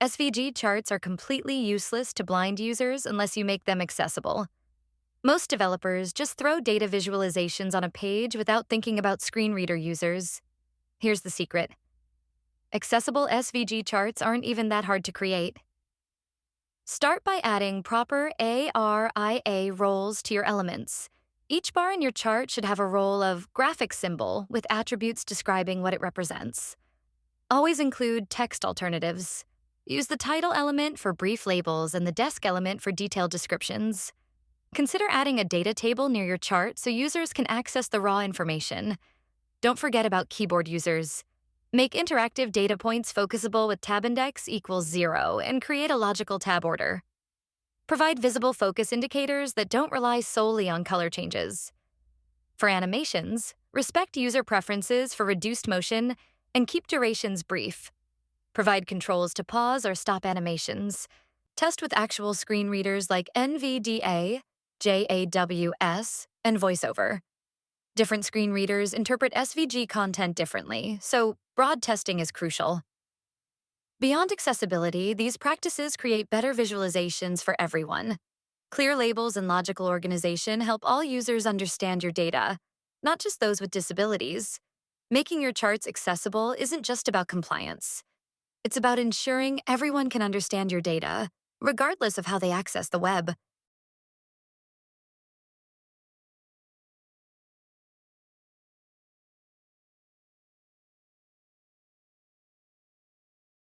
SVG charts are completely useless to blind users unless you make them accessible. Most developers just throw data visualizations on a page without thinking about screen reader users. Here's the secret. Accessible SVG charts aren't even that hard to create. Start by adding proper ARIA roles to your elements. Each bar in your chart should have a role of graphic symbol with attributes describing what it represents. Always include text alternatives. Use the title element for brief labels and the desk element for detailed descriptions. Consider adding a data table near your chart so users can access the raw information. Don't forget about keyboard users. Make interactive data points focusable with tab index equals 0 and create a logical tab order. Provide visible focus indicators that don't rely solely on color changes. For animations, respect user preferences for reduced motion and keep durations brief. Provide controls to pause or stop animations. Test with actual screen readers like NVDA, JAWS, and VoiceOver. Different screen readers interpret SVG content differently, so broad testing is crucial. Beyond accessibility, these practices create better visualizations for everyone. Clear labels and logical organization help all users understand your data, not just those with disabilities. Making your charts accessible isn't just about compliance. It's about ensuring everyone can understand your data, regardless of how they access the web.